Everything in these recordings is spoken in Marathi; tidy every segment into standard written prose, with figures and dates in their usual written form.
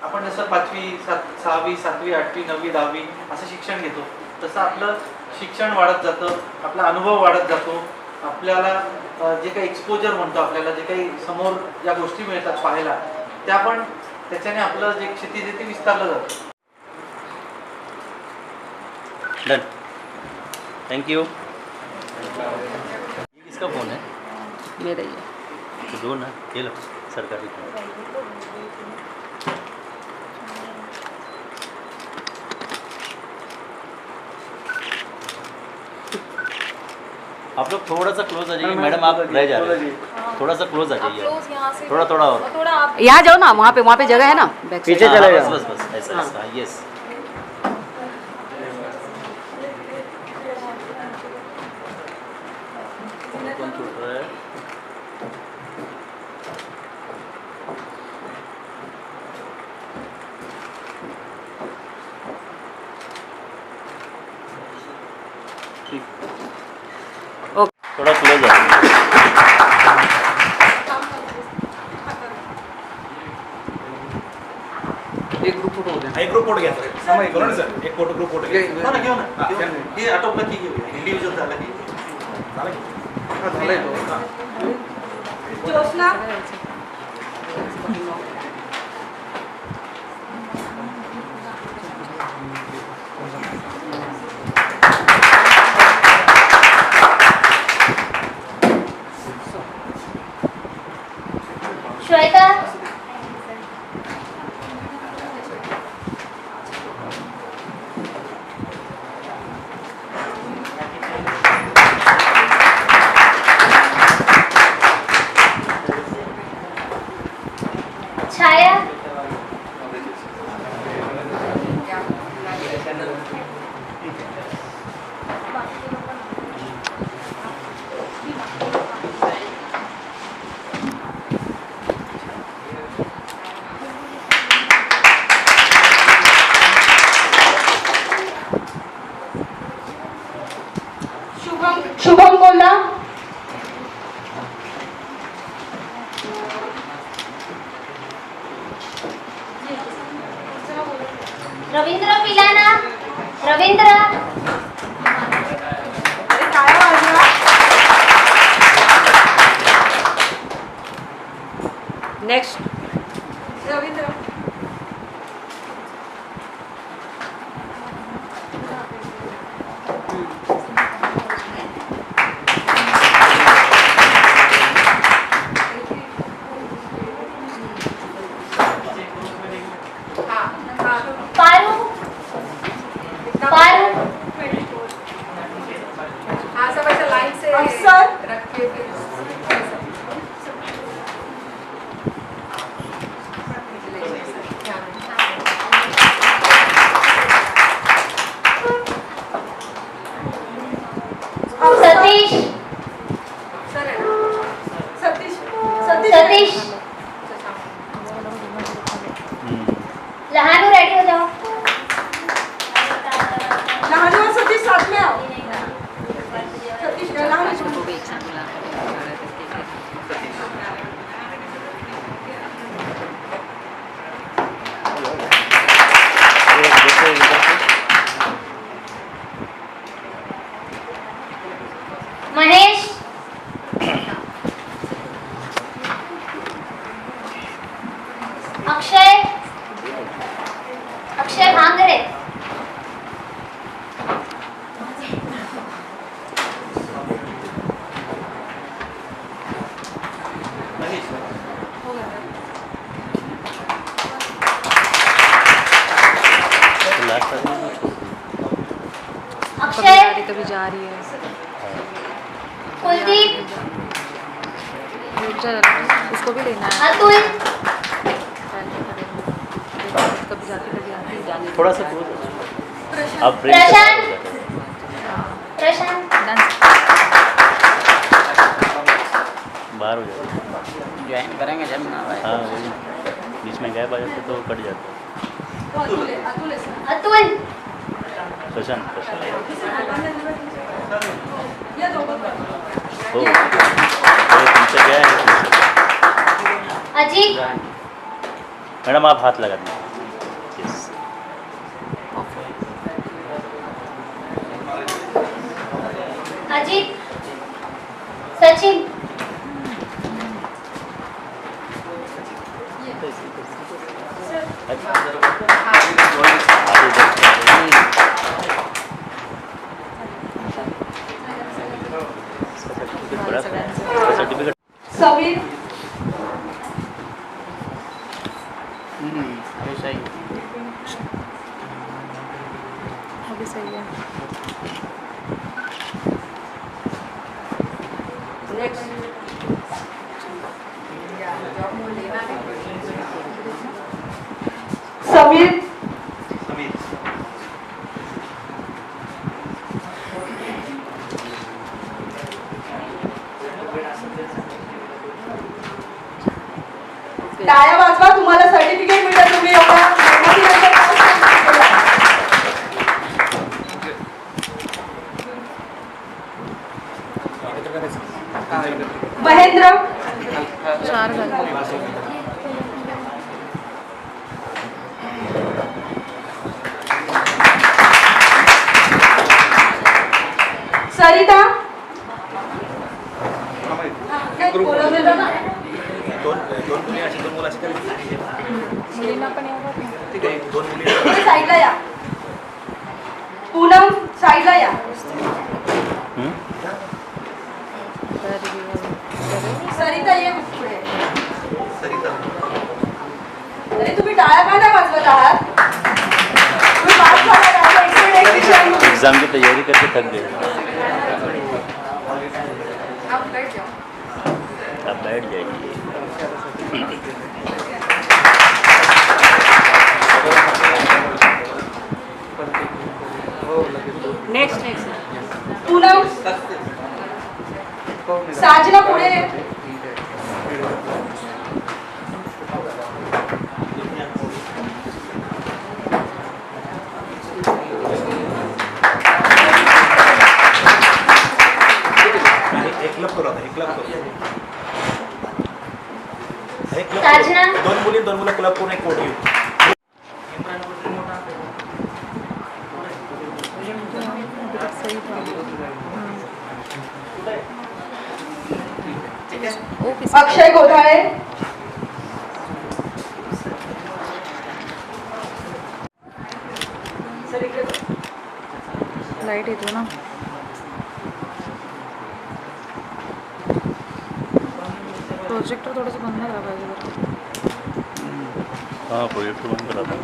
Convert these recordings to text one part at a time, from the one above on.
आपण जसं 5वी 6वी 7वी 8वी 9वी 10वी असं शिक्षण घेतो तसं आपलं शिक्षण वाढत जातं, आपला अनुभव वाढत जातो, आपल्याला जे काही एक्सपोजर म्हणतो, आपल्याला जे काही समोर ज्या गोष्टी मिळतात पाहायला त्या पण त्याच्याने आपलं जे क्षितिज आहे ते विस्तारलं जातं. डन. Thank you. ये किसका फ़ोन है? मेरा ही है. तो दो ना, ये लो सरकारी फ़ोन. आप लोग थोड़ा सा क्लोज आ जाइए. मैडम आप रह जा रहे हैं, थोड़ा सा क्लोज आ जाइए. थोड़ा थोड़ा और यहाँ जाओ ना, वहाँ पे जगह है ना, बैक साइड. पीछे चले जाओ. बस बस ऐसा ऐसा. यस. कौन छूट रहा है? थोड़ा क्लोज आ जाइए. एक ग्रुप फोटो होते हैं. एक ग्रुप फोटो घ्या सर. सामायिक करू ना सर. एक फोटो ग्रुप फोटो घ्या. घेऊ ना हे आटोपलं की घेऊया. इंडिव्हिज्युअल झालं की झालं की? झालंय तो. जोशना श्वेता छाया शुभम कोल्हा रवींद्र पिलाना रवींद्र काय वाजवा नेक्स्ट. रवींद्र पारू पारू हाँ सब ऐसा लाइन से अफसर रख के फिर सतीश सतीश सतीश लहानू रेडी हो जाओ. लहानू और सतीश साथ में आओ. सतीश लहानू तो भी एक साथ बुला कर महेश अक्षय अक्षय भांगरे अक्षय कभी जा रही है. कुलदीप इसको भी लेना है. अतुल कभी जाती कभी आती जाने. थोड़ा सा क्लोज. आप प्रशांत प्रशांत बाहर हो जाते. ज्वाइन करेंगे जब ना भाई. हाँ वही बीच में गैप आ जाते तो कट जाते. अतुल प्रशांत प्रशांत ये दोनों हो तुमसे क्या है. अजीत मैडम आप हाथ लगा दीजिए. अजित सचिन सर्टिफिकेट समीर अभी सही है समीर समीर टाळ्या वाजवा तुम्हाला सर्टिफिकेट मिळतं तुम्ही एवढ्या मेहनतीनंतर काम केलं. महेंद्र 4 झाले सरिता ग्रुप बोलवलेलं ना दोन दोन मुली अशी दोन मुलं अशी काय मुलींना पण यावं ना. ठीक आहे दोन मुली तुम्ही साईडला या पूनम साईडला या सरिता ये पुढे सरिता अरे तुम्ही टाळ्या का नाही वाजवत आहात तुम्ही पास झाला का? एक विषय आहे. एग्जाम की तैयारी करके थक गए आप बैठ जाओ अब बैठ जाइए नेक्स्ट पूनम साजना पुढे ये. एक क्लब करू आता एक क्लब करू एक क्लब साजना. दोन मुली दोन मुलं क्लब करून एक कोट घेऊ सही ओ किसी अक्षय गोधाळे लाईट येतो ना प्रोजेक्टर थोडंसं बंद करा पाहिजे बरं. हाँ प्रोजेक्ट बंद करा था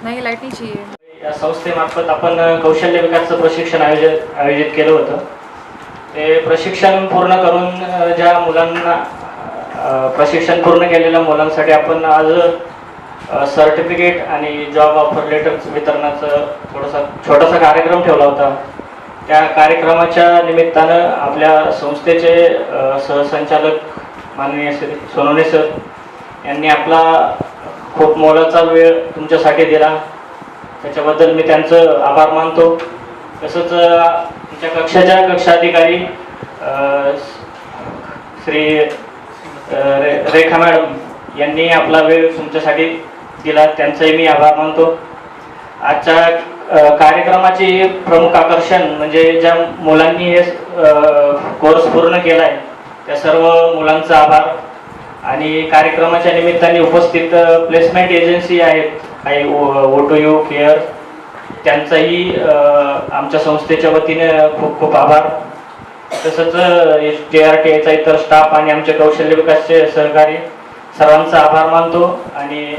नाही लाईट नाही चाहिए या संस्थेमार्फत आपण कौशल्य विकासाचं प्रशिक्षण आयोजित केलं होतं. ते प्रशिक्षण पूर्ण करून ज्या मुलांना प्रशिक्षण पूर्ण केलेल्या मुलांसाठी आपण आज सर्टिफिकेट आणि जॉब ऑफर लेटर वितरणाचं छोटासा कार्यक्रम ठेवला होता. त्या कार्यक्रमाच्या निमित्तानं आपल्या संस्थेचे सहसंचालक माननीय श्री सोनवणे सर यांनी आपला खूप मोलाचा वेळ तुमच्यासाठी दिला. त्याच्याबद्दल मी त्यांचं आभार मानतो. तसंच तुमच्या कक्षाच्या कक्षाधिकारी श्री रेखा मॅडम यांनी आपला वेळ तुमच्यासाठी दिला, त्यांचंही मी आभार मानतो. आजच्या कार्यक्रमाचे प्रमुख आकर्षण म्हणजे ज्या मुलांनी हे कोर्स पूर्ण केला आहे त्या सर्व मुलांचा आभार. आणि कार्यक्रमाच्या निमित्ताने उपस्थित प्लेसमेंट एजन्सी आहेत काही O2U केअर, त्यांचाही आमच्या संस्थेच्या वतीने खूप खूप आभार. तसंच JRTAचा इतर स्टाफ आणि आमच्या कौशल्य विकासचे सहकारी सर्वांचा आभार मानतो. आणि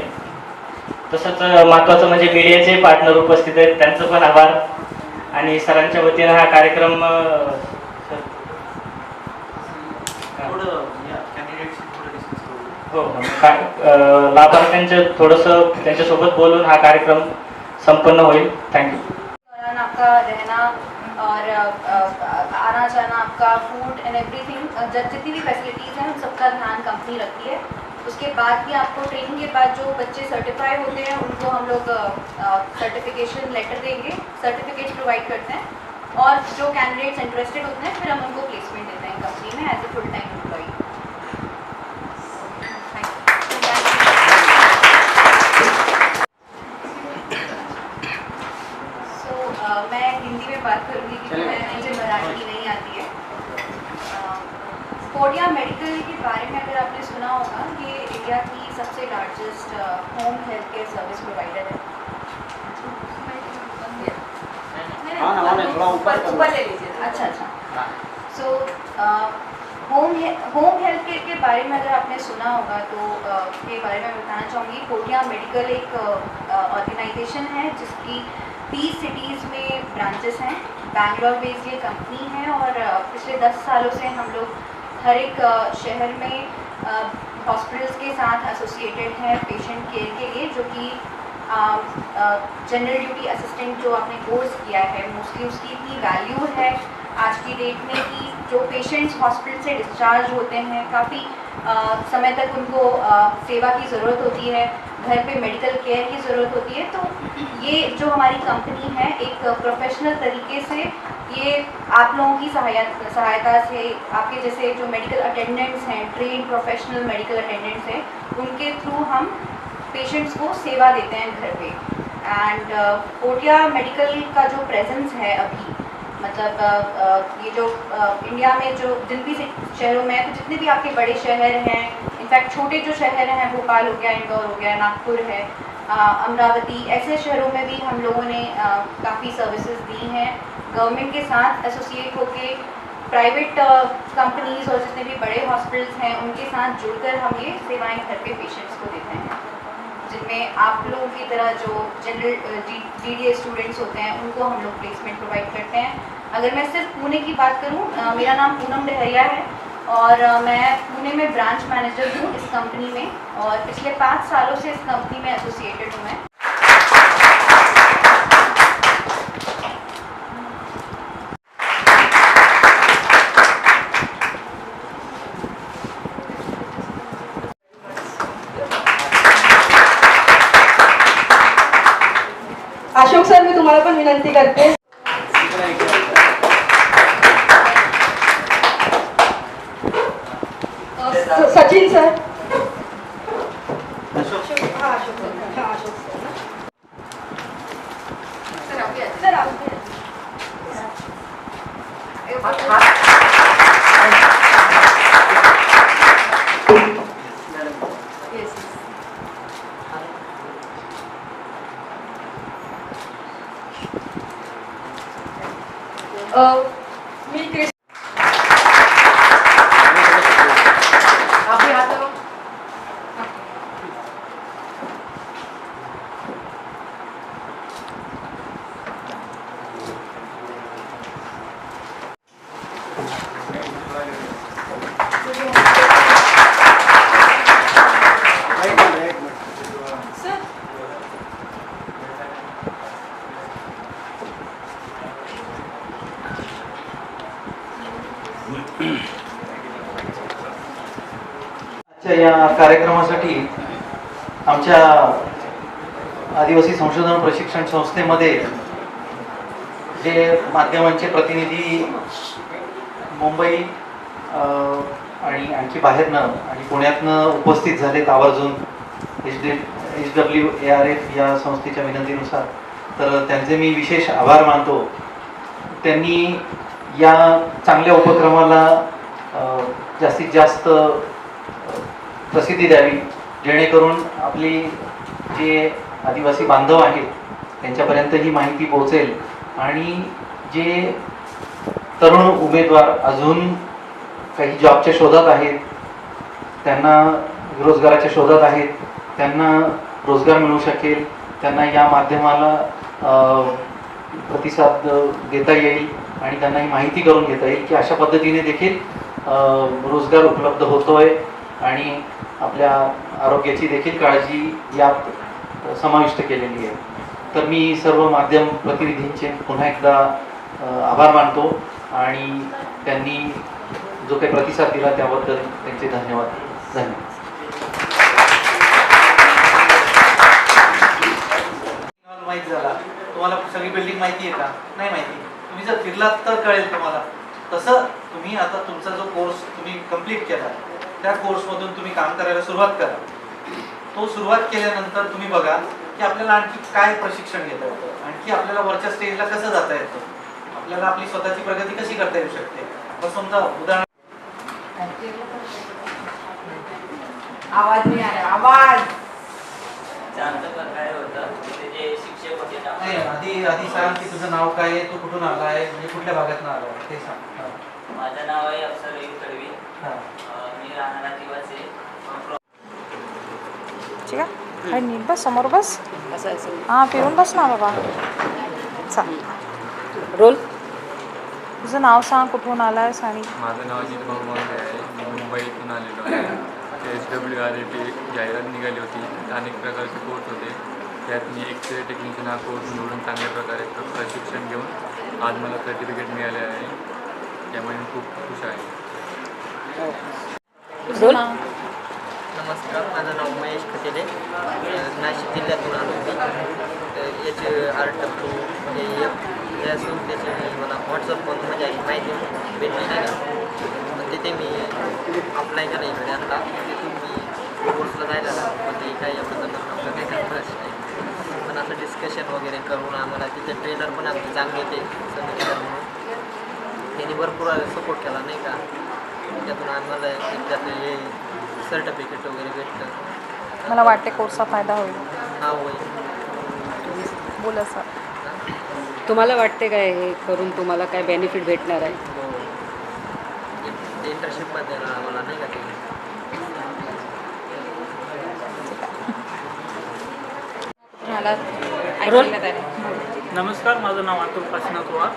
तसंच महत्त्वाचं म्हणजे मीडियाचे पार्टनर उपस्थित आहेत, त्यांचं पण आभार. आणि सरांच्या वतीनं हा कार्यक्रम थोडं या कॅन्डिडेटशी थोडं डिस्कस करू. हो लाभार्थ्यांचे थोडंसं त्यांच्यासोबत बोलून हा कार्यक्रम संपन्न होईल. थँक्यू. दौरान आपका रहना और आना जाना आपका फूड एंड एवरीथिंग जितनी भी फैसिलिटीज़ हैं उन सबका ध्यान कंपनी रखती है. उसके बाद भी आपको ट्रेनिंग के बाद जो बच्चे सर्टिफाई होते हैं उनको हम लोग सर्टिफिकेशन लेटर देंगे, सर्टिफिकेट प्रोवाइड करते हैं. और जो कैंडिडेट्स इंटरेस्टेड होते हैं फिर हम उनको प्लेसमेंट देते हैं कंपनी में as a full time employee. मैं हिंदी में बात करूँगी क्योंकि मुझे मराठी नहीं आती है. कोडिया मेडिकल के बारे में अगर आपने सुना होगा, ये इंडिया की सबसे largest home health care service provider है। ऊपर ले लीजिए। अच्छा। सो होम हेल्थ केयर के बारे में अगर आपने सुना होगा तो के बारे में बताना चाहूँगी। कोडिया मेडिकल एक ऑर्गेनाइजेशन है जिसकी 30 सिटीज़ में ब्रांचेस हैं। बैंगलोर बेस्ड ये कंपनी है और पिछले 10 सालों से हम लोग हर एक शहर में हॉस्पिटल्स के साथ एसोसिएटेड हैं पेशेंट केयर के लिए, जो कि जनरल ड्यूटी असिस्टेंट जो आपने कोर्स किया है मोस्टली उसकी इतनी वैल्यू है आज की डेट में कि जो पेशेंट्स हॉस्पिटल से डिस्चार्ज होते हैं काफ़ी समय तक उनको सेवा की ज़रूरत होती है, घर पे मेडिकल केयर की ज़रूरत होती है। तो ये जो हमारी कंपनी है एक प्रोफेशनल तरीके से ये आप लोगों की सहायता से आपके जैसे जो मेडिकल अटेंडेंट्स हैं, ट्रेन प्रोफेशनल मेडिकल अटेंडेंट्स हैं, उनके थ्रू हम पेशेंट्स को सेवा देते हैं घर पे। एंड कोडिया मेडिकल का जो प्रेजेंस है अभी, मतलब ये जो इंडिया में जो जिन भी शहरों में तो जितने भी आपके बड़े शहर हैं, इनफैक्ट छोटे जो शहर हैं, भोपाल हो गया, इंदौर हो गया, नागपुर है, अमरावती, ऐसे शहरों में भी हम लोगों ने काफ़ी सर्विसेज दी हैं गवर्नमेंट के साथ एसोसिएट होके। प्राइवेट कंपनीज और जितने भी बड़े हॉस्पिटल्स हैं उनके साथ जुड़कर हम ये सेवाएं घर पे पेशेंट्स को देते हैं, जिनमें आप लोगों की तरह जो जनरल GDA स्टूडेंट्स होते हैं उनको हम लोग प्लेसमेंट प्रोवाइड करते हैं। अगर मैं सिर्फ पुणे की बात करूं, मेरा नाम पूनम डहरिया है और मैं पुणे में ब्रांच मैनेजर हूं इस कंपनी में और पिछले 5 सालों से इस कंपनी में एसोसिएटेड हूं मैं। अशोक सर, मी तुम्हाला पण विनंती करते। सचिन सर। सर आप मी क्रिस या कार्यक्रमासाठी आमच्या आदिवासी संशोधन प्रशिक्षण संस्थेमध्ये जे माध्यमांचे प्रतिनिधी मुंबई आणि आणखी बाहेरनं आणि पुण्यातनं उपस्थित झालेत आवर्जून HWARF या संस्थेच्या विनंतीनुसार, तर त्यांचे मी विशेष आभार मानतो। त्यांनी या चांगल्या उपक्रमाला जास्तीत जास्त प्रसिद्धी द्यावी, जेणेकरून आपली जे आदिवासी बांधव आहेत त्यांच्यापर्यंत ही माहिती पोहोचेल आणि जे तरुण उमेदवार अजून काही जॉबच्या शोधात आहेत, त्यांना रोजगाराच्या शोधात आहेत, त्यांना रोजगार मिळू शकेल, त्यांना या माध्यमाला प्रतिसाद देता येईल आणि त्यांना ही माहिती करून घेता येईल की अशा पद्धतीने देखील रोजगार उपलब्ध होतोय आणि आपल्या आरोग्याची देखील काळजी यात समाविष्ट केलेली आहे। तर मी सर्व माध्यम प्रतिनिधींचे पुन्हा एकदा आभार मानतो आणि त्यांनी जो काही प्रतिसाद दिला त्याबद्दल त्यांचे धन्यवाद। माहिती झाला तुम्हाला सगळी बिल्डिंग माहिती आहे का? नाही माहिती, तुम्ही जर फिरलात तर कळेल तुम्हाला। तसं तुम्ही आता तुमचा जो कोर्स तुम्ही कंप्लीट केला त्या कोर्समधून तुम्ही काम करायला सुरुवात करा। तो सुरुवात केल्यानंतर तुम्ही बघा की आपल्याला आणखी काय प्रशिक्षण घेता येतं, आणखी आपल्याला वरच्या स्टेजला कसं जाता येतं, आपल्याला आपली स्वतःची प्रगती कशी करता येऊ शकते। समजा उदाहरण आवाज नाही आला आवाज. काय होतं तिथे जे शिक्षक होते ना नाही, आधी सांग की तुझं नाव काय आहे, तू कुठून आला आहे, म्हणजे कुठल्या भागातून आला आहे ते सांग. हां. माझं नाव आहे अफसर रवी तडवी. हां. मी राहणारा दिवस ठीक आहे. अरे नीट बस, समोर बस. असं असं. हां फिरून बस ना बाबा. चाल. रोल. तुझं नाव सांग, कुठून आला आहेस आणि माझं नाव अजित भाऊ मांगरे आहे. मी मुंबईतून आलेलो आहे. SWRT जाहिरात निघाली होती. अनेक प्रकारचे कोर्स होते. त्यात मी एक्सरे टेक्निशियन हा कोर्स निवडून चांगल्या प्रकारे प्रशिक्षण घेऊन आज मला सर्टिफिकेट मिळाले आहे. त्यामुळे मी खूप खुश आहे. तुझं नाव? नमस्कार, माझं नाव महेश खतेले. नाशिक जिल्ह्यातून आलो मी. याचे RW म्हणजे या संस्थेचे मला व्हॉट्सअपवरून म्हणजे माहिती भेटली नाही. तिथे मी अप्लाय केलं इकडे आता. तिथून मी कोर्सला जायला म्हणजे काही याबद्दल आपलं काही करताच नाही. पण असं डिस्कशन वगैरे करून आम्हाला तिथे ट्रेनर पण आमचे चांगले ते समितीकर म्हणून त्यांनी भरपूर सपोर्ट केला नाही का. त्यातून आम्हाला त्यातलं हे सर्टिफिकेट वगैरे भेटतं. मला वाटते कोर्सचा फायदा होईल. हा होईल. बोला सर. तुम्हाला वाटते काय हे करून तुम्हाला काय बेनिफिट भेटणार आहे? हो. इंटर्नशिपमध्ये आम्हाला नाही का ते नमस्कार, माझं नाव अतुल काशीनाथ वाघ.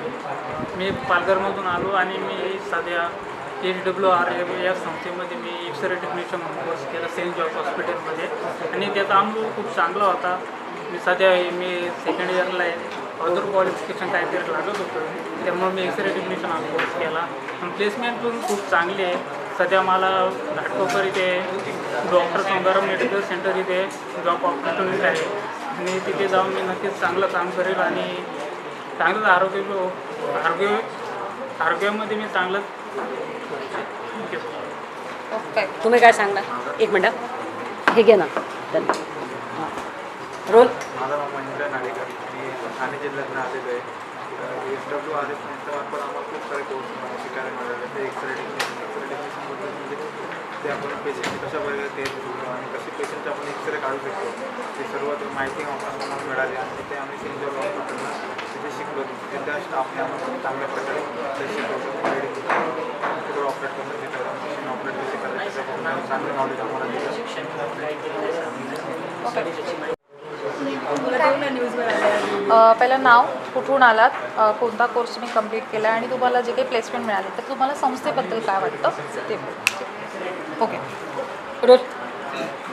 मी पालघरमधून आलो आणि मी सध्या SWR या संस्थेमध्ये मी एक्सरे टेक्निशियन म्हणून कोर्स केला सेंट जॉर्ज हॉस्पिटलमध्ये आणि त्याचा अनुभव खूप चांगला होता. सध्या मी सेकंड इयरला आहे. अदर क्वालिफिकेशन काहीतरी लागत होतं, त्यामुळे मी एक्सरे टेक्निशियन हा कोर्स केला. आणि प्लेसमेंट पण खूप चांगली आहे. सध्या मला घाटकोपर इथे डॉक्टर संगाराम मेडिकल सेंटर इथे जॉब ऑपॉर्च्युनिटी आहे आणि तिथे जाऊन मी नक्कीच चांगलं काम करेल आणि चांगलंच आरोग्यामध्ये मी चांगलं. ओके. तुम्ही काय सांगणार? एक मिनटं हे घे ना. रोल. माझं नाव महेंद्र नाडेकर. मी ठाणे जिल्ह्यातून आलेलो आहे. SWR संस्थेमार्फत आम्हाला खूप सारे कोर्स शिकायला मिळाले. ते एक्सरे टेक्निशियनबद्दल म्हणजे ते आपण पेशंट कशा प्रकारे ते आणि कसे पेशंटचे आपण एक्सरे काढू शकतो ते सर्व माहिती आम्हाला मिळाली आणि ते आम्ही सेंट जॉर्ज हॉस्पिटलला तिथे शिकलो. तिथे त्या स्टाफने आम्हाला चांगल्या प्रकारे ते शिकवतो. तिकडे ऑपरेट करून तिथं मशीन ऑपरेट कसे करायचं चांगलं नॉलेज आम्हाला दिलं. पहिलं नाव, कुठून आलात, कोणता कोर्स तुम्ही कंप्लीट केला आणि तुम्हाला जे काही प्लेसमेंट मिळाले तर तुम्हाला संस्थेबद्दल काय वाटतं ते. ओके. रोल.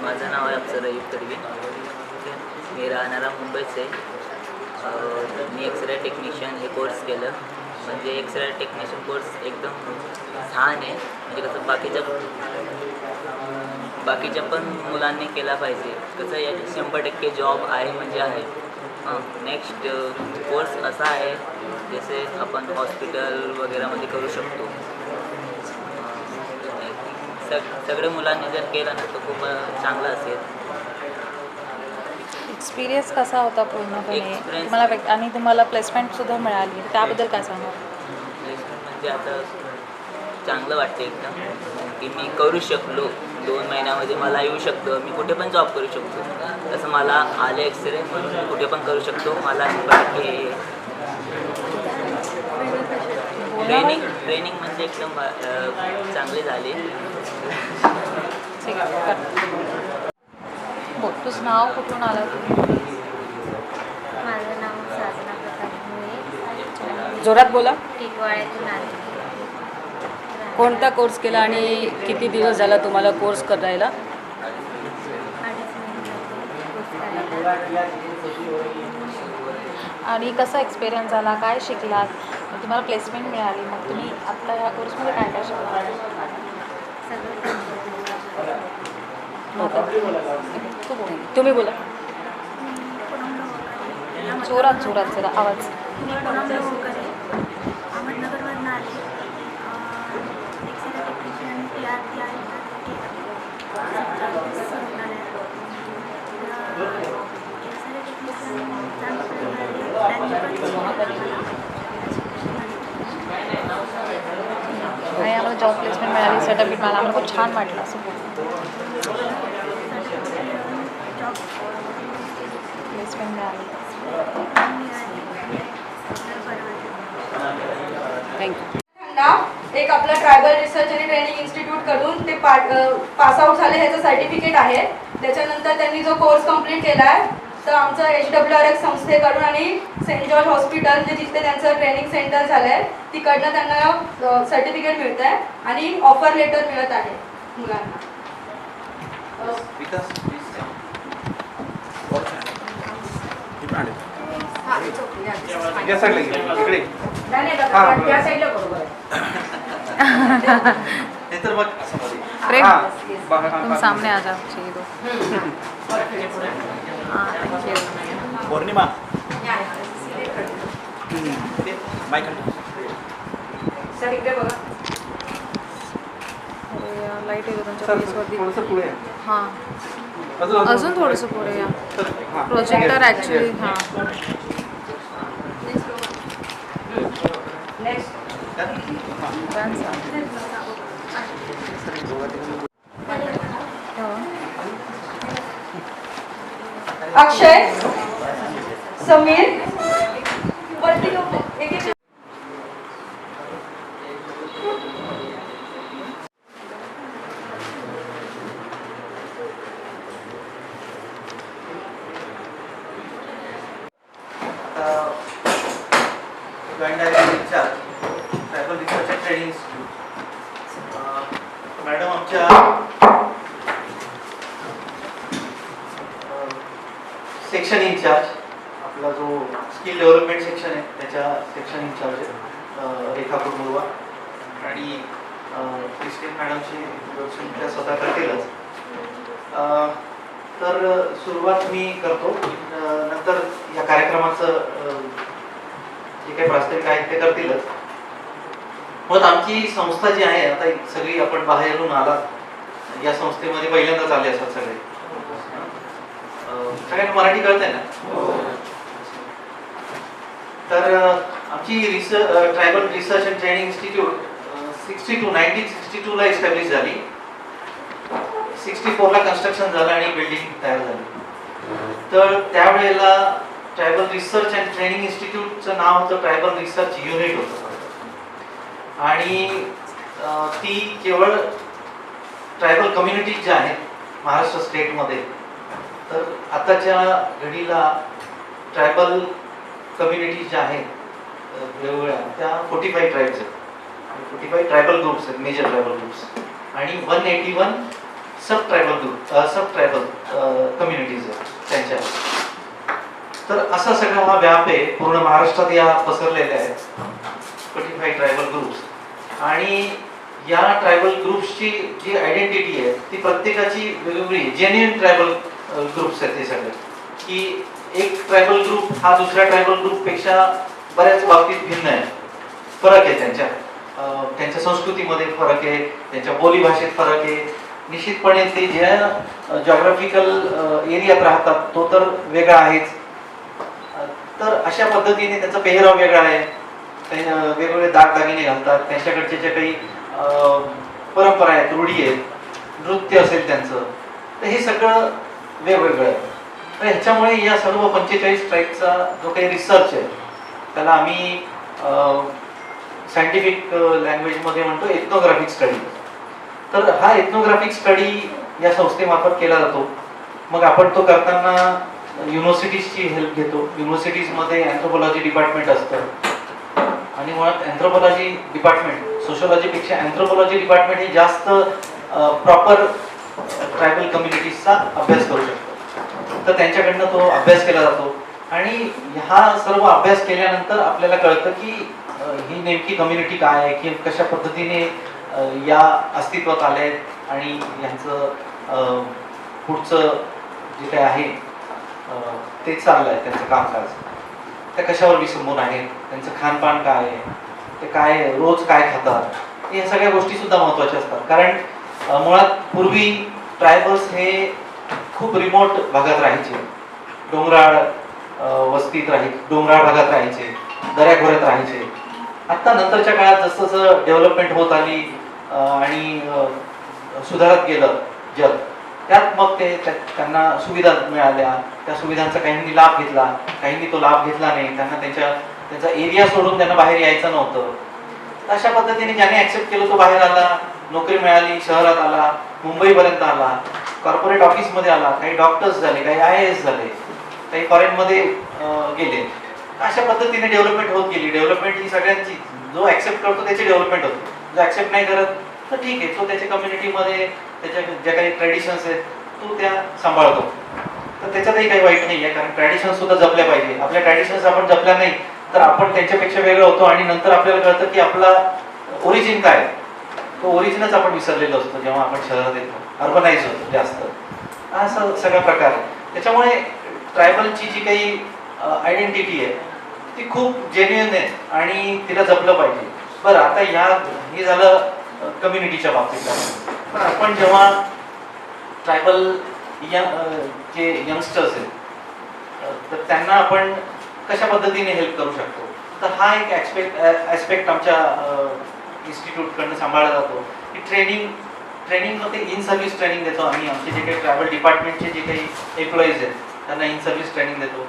माझं नाव आहे अफसर रवी तडवी. मी राहणारा मुंबईच आहे. मी एक्सरे टेक्निशियन हे कोर्स केलं. म्हणजे एक्सरे टेक्निशियन कोर्स एकदम छान आहे. म्हणजे कसं बाकीच्या पण मुलांनी केला पाहिजे. कसं याच्यात 100% जॉब आहे म्हणजे आहे. नेक्स्ट कोर्स असा आहे जसे आपण हॉस्पिटल वगैरेमध्ये करू शकतो. सगळ्या मुलांनी जर केलं ना तर खूप चांगलं असेल. एक्सपिरियन्स कसा होता पूर्णपणे Experience- तुम्हाला आणि तुम्हाला प्लेसमेंटसुद्धा मिळाली त्याबद्दल काय सांगा? प्लेसमेंट म्हणजे आता चांगलं वाटतं एकदम की मी करू शकलो. 2 महिन्यामध्ये मला येऊ शकतं. मी कुठे पण जॉब करू शकतो. तसं मला आले एक्सरे म्हणून मी कुठे पण करू शकतो. मला ट्रेनिंग म्हणजे एकदम चांगली झाली. ठीक आहे. बोल, तुझं नाव, कुठून आलं तुम्ही? माझं नाव साधना प्रकाश मुळे. जोरात बोला. टिटवाळ्यातून आले. कोणता कोर्स केला आणि किती दिवस झाला तुम्हाला कोर्स करायला? 2.5 महिने कोर्स करायला. आणि कसा एक्सपिरियन्स झाला, काय शिकलात, तुम्हाला प्लेसमेंट मिळाली, मग तुम्ही आपल्या ह्या कोर्समध्ये काय काय शिकला? सगळं तू बोल. तुम्ही बोला. जोरात जोरात जरा आवाज. अहमदनगरवरून आले. एक्सरे टेक्निशियन PRT आहे. एक्सरे टेक्निशियन आणि आम्हाला जॉब प्लेसमेंट मिळाली, सर्टिफिकेट मिळालं, आम्हाला खूप छान वाटलं असं बोलू. प्लेसमेंट मिळाली. थँक्यू. एक आपलं ट्रायबल रिसर्च आणि ट्रेनिंग इन्स्टिट्यूट कडून ते पास आउट झाले ह्याचं सर्टिफिकेट आहे. त्याच्यानंतर त्यांनी जो कोर्स कंप्लीट केला आहे तर आमचं HWRX संस्थेकडून आणि सेंट जॉर्ज हॉस्पिटल जे जिथे त्यांचं ट्रेनिंग सेंटर झालं आहे तिकडनं त्यांना सर्टिफिकेट मिळतं आहे आणि ऑफर लेटर मिळत आहे मुलांना. विकास या साईडला इकडे हे तर बघ असं मध्ये. प्रेम बाहेर तुम सामने आ जाओ. चाहिए दो. हाँ thank you. Pournima mike sir इकडे बघा. लाईट येतो तुमच्या फेसवरती. थोडंसं पुढे या. हां अजून अजून थोडंसं पुढे या. हां. प्रोजेक्टर ॲक्च्युली हां नेक्स्ट अक्षय समीर वरती एक joint director tribal research and training institute. Madam आमच्या सेक्शन इन्चार्ज, आपला जो स्किल डेव्हलपमेंट सेक्शन आहे त्याच्या सेक्शन इन्चार्ज आहे रेखा कुर्मुरवा आणि क्रिस्टिन मॅडमची इंट्रोडक्शन त्या स्वतः करतीलच. तर सुरुवात मी करतो, नंतर या कार्यक्रमाचं जे काही प्रास्ताविक आहेत ते करतीलच. मग आमची संस्था जी आहे आता सगळी आपण बाहेरून आलात या संस्थेमध्ये पहिल्यांदाच आले असतात सगळे. सगळ्यांना मराठी कळतंय ना? तर आमची tribal research and training institute 1962 ला एस्टॅब्लिश झाली. 64 ला कन्स्ट्रक्शन झालं आणि बिल्डिंग तयार झाली. तर त्यावेळेला ट्रायबल रिसर्च अँड ट्रेनिंग इन्स्टिट्यूटचं नाव होतं ट्रायबल रिसर्च युनिट होतं आणि ती केवळ ट्रायबल कम्युनिटीज ज्या आहेत महाराष्ट्र स्टेटमध्ये, तर आताच्या घडीला ट्रायबल कम्युनिटीज ज्या आहेत वेगवेगळ्या त्या 45 ट्राईब्स आहेत. 45 ट्रायबल ग्रुप्स आहेत, मेजर ट्रायबल ग्रुप्स, आणि 181 सब ट्रायबल कम्युनिटीज आहेत त्यांच्या. तर असा सगळा हा व्याप आहे, पूर्ण महाराष्ट्रात या पसरलेल्या आहेत 45 ट्रायबल ग्रुप्स. आणि या ट्रायबल ग्रुप्सची जी आयडेंटिटी आहे ती प्रत्येकाची वेगवेगळी जेन्युइन ट्रायबल ग्रुप्स आहेत. हे सगळे की एक ट्रायबल ग्रुप हा दुसऱ्या ट्रायबल ग्रुपपेक्षा बऱ्याच बाबतीत भिन्न आहे. फरक आहे त्यांच्या संस्कृतीमध्ये फरक आहे, त्यांच्या बोलीभाषेत फरक आहे. निश्चितपणे ते ज्या जॉग्राफिकल एरियात राहतात तो तर वेगळा आहेच. तर अशा पद्धतीने त्यांचा पेहराव वेगळा आहे, वेगवेगळे दागदागिने घालतात, त्यांच्याकडचे जे काही परंपरा आहेत, रूढी आहेत, नृत्य असेल त्यांचं, तर हे सगळं वेगवेगळं आहे. तर ह्याच्यामुळे या सर्व 45 ट्राईबचा जो काही रिसर्च आहे त्याला आम्ही सायंटिफिक लँग्वेजमध्ये म्हणतो एथनोग्राफिक स्टडी. तर हा एथनोग्राफिक स्टडी या संस्थेमार्फत केला जातो. मग आपण तो करताना युनिव्हर्सिटीजची हेल्प घेतो. युनिव्हर्सिटीजमध्ये अँथ्रोपॉलॉजी डिपार्टमेंट असतं आणि मुळात अँथ्रोपॉलॉजी डिपार्टमेंट सोशोलॉजीपेक्षा अँथ्रोपॉलॉजी डिपार्टमेंट हे जास्त प्रॉपर ट्रायबल कम्युनिटीजचा अभ्यास करू शकतो. तर त्यांच्याकडनं तो अभ्यास केला जातो आणि हा सर्व अभ्यास केल्यानंतर आपल्याला कळतं की ही नेमकी कम्युनिटी काय आहे, की कशा पद्धतीने या अस्तित्वात आले आहेत आणि यांचं पुढचं जे काय आहे ते चाललं आहे, त्यांचं कामकाज त्या कशावर विसंबून आहेत, त्यांचं खानपान काय आहे, ते काय रोज काय खातात, या सगळ्या गोष्टी सुद्धा महत्त्वाच्या असतात. कारण मुळात पूर्वी ट्रायबल्स हे खूप रिमोट भागात राहायचे, डोंगराळ वस्तीत डोंगराळ भागात राहायचे, दऱ्याखोऱ्यात राहायचे. आत्ता नंतरच्या काळात जसं जसं डेव्हलपमेंट होत आली, आणि सुधारत गेलं जग, त्यात मग त्यांना सुविधा मिळाल्या, त्या सुविधांचा काहींनी लाभ घेतला, काहींनी तो लाभ घेतला नाही, त्यांना त्यांचा एरिया सोडून त्यांना बाहेर यायचं नव्हतं. अशा पद्धतीने ज्याने ॲक्सेप्ट केलं तो बाहेर आला, नोकरी मिळाली, शहरात आला, मुंबईपर्यंत आला, कॉर्पोरेट ऑफिसमध्ये आला, काही डॉक्टर्स झाले, काही IAS झाले, काही फॉरेनमध्ये गेले. अशा पद्धतीने डेव्हलपमेंट होत गेली. डेव्हलपमेंट ही सगळ्यांची, जो ॲक्सेप्ट करतो त्याची डेव्हलपमेंट होते, जो ॲक्सेप्ट नाही करत तर ठीक आहे, तो त्याच्या कम्युनिटीमध्ये त्याच्या ज्या काही ट्रॅडिशन्स आहेत तो त्या सांभाळतो. तर त्याच्यातही काही वाईट नाही आहे, कारण ट्रॅडिशन्स सुद्धा जपल्या पाहिजे. आपल्या ट्रॅडिशन्स आपण जपल्या नाही तर आपण त्यांच्यापेक्षा वेगळं होतो आणि नंतर आपल्याला कळतं की आपला ओरिजिन काय, तो ओरिजिनच आपण विसरलेलो असतो जेव्हा आपण शहरात येतो, अर्बनाइज होतो जास्त. असा सगळा प्रकार आहे. त्याच्यामुळे ट्रायबलची जी काही आयडेंटिटी आहे ती खूप जेन्युइन आहे आणि तिला जपलं पाहिजे. बरं, आता हे झालं कम्युनिटीच्या बाबतीत. पण आपण जेव्हा ट्रायबल जे यंगस्टर्स आहेत तर त्यांना आपण कशा पद्धतीने हेल्प करू शकतो, तर हा एक ॲस्पेक्ट आमच्या इन्स्टिट्यूटकडनं सांभाळला जातो की ट्रेनिंगमध्ये इन सर्व्हिस ट्रेनिंग देतो आम्ही. आमचे जे काही ट्रॅव्हल डिपार्टमेंटचे जे काही एम्प्लॉईज आहेत त्यांना इन सर्व्हिस ट्रेनिंग देतो.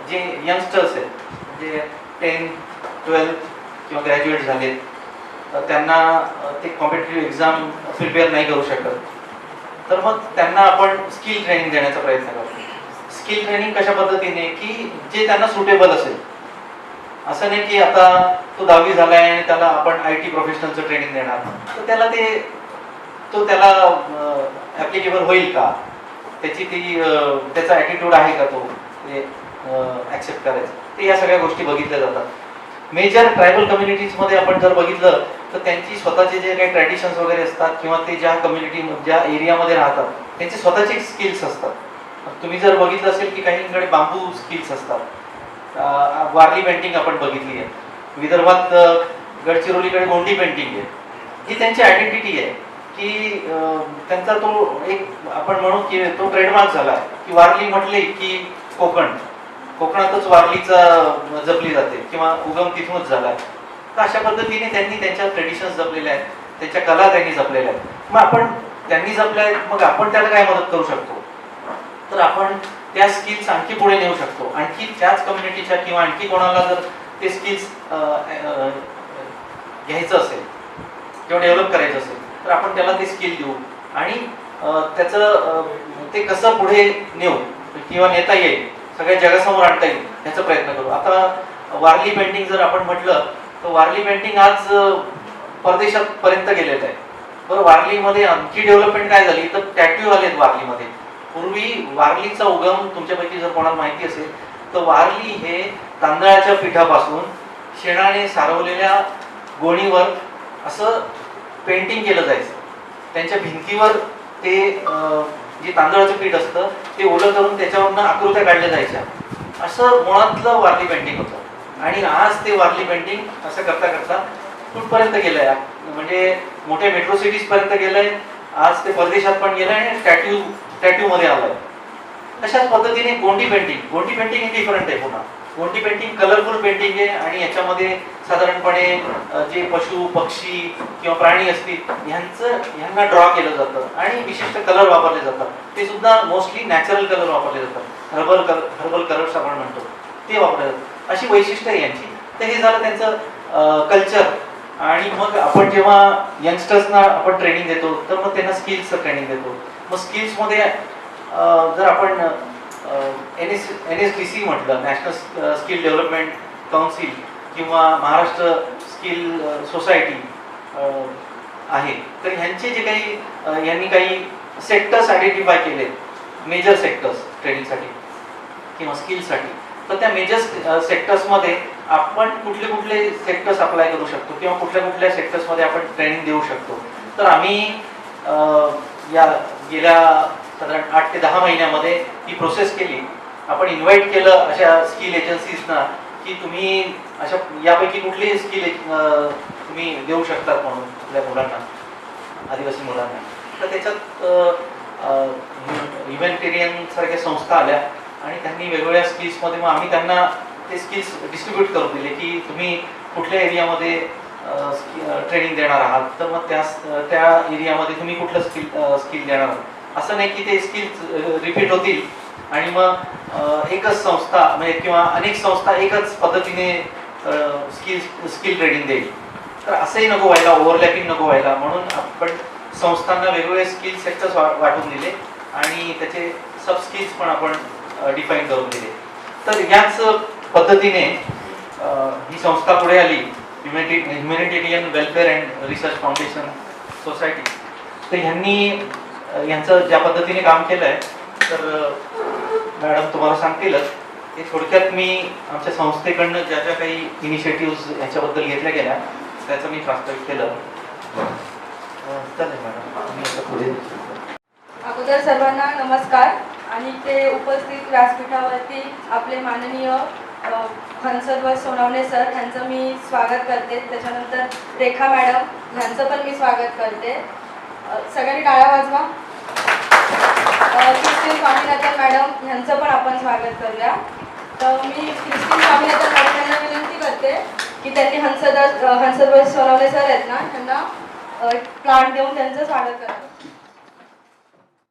जे यंगस्टर्स आहेत म्हणजे 10, 12 किंवा ग्रॅज्युएट झालेत, त्यांना ते कॉम्पिटिटिव्ह एक्झाम प्रिपेअर नाही करू शकत, तर मग त्यांना आपण स्किल ट्रेनिंग देण्याचा प्रयत्न करतो. स्किल ट्रेनिंग कशा पद्धतीने की जे त्यांना सुटेबल असेल. असं नाही की आता तो 10वी झालाय आणि त्याला आपण IT प्रोफेशनलचं ट्रेनिंग देणार, तर त्याला ॲप्लिकेबल होईल का, त्याचा ॲटिट्यूड आहे का, तो ॲक्सेप्ट करायचं, ते या सगळ्या गोष्टी बघितल्या जातात. मेजर ट्रायबल कम्युनिटीजमध्ये आपण जर बघितलं तर त्यांची स्वतःचे जे काही ट्रॅडिशन्स वगैरे असतात किंवा ते ज्या ज्या एरियामध्ये राहतात त्यांचे स्वतःचे स्किल्स असतात. तुम्ही जर बघितलं असेल की काहींकडे बांबू स्किल्स असतात, वारली पेंटिंग आपण बघितली आहे, विदर्भात गडचिरोलीकडे गोंडी पेंटिंग आहे. ही त्यांची आयडेंटिटी आहे की त्यांचा तो एक आपण म्हणू की तो ट्रेडमार्क झाला की वारली म्हटले की कोकणातच वारलीचा जपली जाते किंवा उगम तिथूनच झाला. तर अशा पद्धतीने त्यांनी त्यांच्या ट्रेडिशन्स जपलेल्या आहेत, त्यांच्या कला त्यांनी जपलेल्या आहेत. मग त्यांनी जपल्या आहेत, मग आपण त्याला काय मदत करू शकतो, तर आपण त्या स्किल्स आणखी पुढे नेऊ शकतो. आणखी त्याच कम्युनिटीच्या किंवा आणखी कोणाला जर ते स्किल्स घ्यायचं असेल किंवा डेव्हलप करायचं असेल तर आपण त्याला ते स्किल देऊ आणि त्याचं ते कसं पुढे नेऊ किंवा नेता येईल, सगळ्या जगासमोर आणता येईल ह्याचा प्रयत्न करू. आता वारली पेंटिंग जर आपण म्हटलं तर वारली पेंटिंग आज परदेशात पर्यंत गेलेलं आहे. बरं, वारलीमध्ये आणखी डेव्हलपमेंट काय झाली तर टॅटू आलेत वारलीमध्ये. पूर्वी वारलीचा उगम तुमच्यापैकी जर कोणाला माहिती असेल तर वारली हे तांदळाच्या पिठापासून शेणाने सारवलेल्या गोणीवर असं पेंटिंग केलं जायचं. त्यांच्या भिंतीवर ते जे तांदळाचं पीठ असतं ते ओलं करून त्याच्यावरनं आकृत्या काढल्या जायच्या. असं मुळातलं वारली पेंटिंग होतं. आणि आज ते वारली पेंटिंग असं करता करता कुठपर्यंत गेलंय, म्हणजे मोठ्या मेट्रो सिटीज पर्यंत गेलंय, आज ते परदेशात पण गेलंय आणि टॅटू मध्ये आलंय. अशाच पद्धतीने गोंडी पेंटिंग ही डिफरंट आहे. पुन्हा गोंडी पेंटिंग कलरफुल पेंटिंग आहे आणि याच्यामध्ये साधारणपणे जे पशु पक्षी किंवा प्राणी असतील ह्यांना ड्रॉ केलं जातं आणि विशिष्ट कलर वापरले जातात. ते सुद्धा मोस्टली नॅचरल कलर वापरले जातात. हर्बल कलर्स आपण म्हणतो ते वापरले जातात. अशी वैशिष्ट्य आहे यांची. तर हे झालं त्यांचं कल्चर. आणि मग आपण जेव्हा यंगस्टर्सना आपण ट्रेनिंग देतो तर मग त्यांना स्किल्सचं ट्रेनिंग देतो. मग स्किल्समध्ये जर आपण NSDC म्हटलं, नॅशनल स्किल डेव्हलपमेंट काउन्सिल किंवा महाराष्ट्र स्किल सोसायटी आहे, तर ह्यांचे जे काही यांनी काही सेक्टर्स आयडेंटिफाय केले, मेजर सेक्टर्स ट्रेनिंगसाठी किंवा स्किलसाठी, तर त्या मेजर सेक्टर्समध्ये आपण कुठले सेक्टर्स अप्लाय करू शकतो किंवा कुठल्या सेक्टर्समध्ये आपण ट्रेनिंग देऊ शकतो. तर आम्ही या गेल्या साधारण 8 ते 10 महिन्यामध्ये ही प्रोसेस केली. आपण इन्व्हाइट केलं अशा स्किल एजन्सीजना की तुम्ही अशा यापैकी कुठली स्किल तुम्ही देऊ शकतात म्हणून आपल्या मुलांना, आदिवासी मुलांना. तर त्याच्यात ह्युमॅनिटेरियन सारख्या संस्था आल्या आणि त्यांनी वेगवेगळ्या स्किल्समध्ये मग आम्ही त्यांना ते स्किल्स डिस्ट्रीब्यूट करून दिले की तुम्ही कुठल्या एरियामध्ये ट्रेनिंग देणार आहात, तर मग त्या एरियामध्ये तुम्ही कुठलं स्किल देणार आहात. असं नाही की ते स्किल रिपीट होतील आणि मग एकच संस्था म्हणजे किंवा अनेक संस्था एकच पद्धतीने स्किल ट्रेनिंग देईल. तर असंही नको व्हायला, ओव्हरलॅपिंग नको व्हायला, म्हणून आपण संस्थांना वेगवेगळे स्किल सेक्टर्स वाटून दिले आणि त्याचे सब स्किल्स पण आपण डिफाईन करून दिले. तर याच पद्धतीने ही संस्था पुढे आली, humanitarian welfare and research foundation society. तर यांचं ज्या पद्धतीने काम केलं आहे तर मॅडम तुम्हाला सांगतीलच. ते थोडक्यात मी आमच्या संस्थेकडनं ज्या ज्या काही इनिशिएटिव्ह ह्याच्याबद्दल घेतल्या गेल्या त्याचं मी प्रास्ताविक केलं. चालेल मॅडम, तुम्ही आता पुढे. अगोदर सर्वांना नमस्कार. आणि ते उपस्थित व्यासपीठावरती आपले माननीय हंसध्वज सोनवणे सर यांचं मी स्वागत करते. त्याच्यानंतर रेखा मॅडम यांचं पण मी स्वागत करते. सगळ्यांनी टाळ्या वाजवा. क्रिस्टीन स्वामीनाथन मॅडम यांचं पण आपण स्वागत करूया. तर मी क्रिस्टीन स्वामीनाथन मॅडम यांना विनंती करते की त्यांनी हंसध्वज सोनवणे सर आहेत ना, त्यांना प्लांट देऊन त्यांचं स्वागत करावं.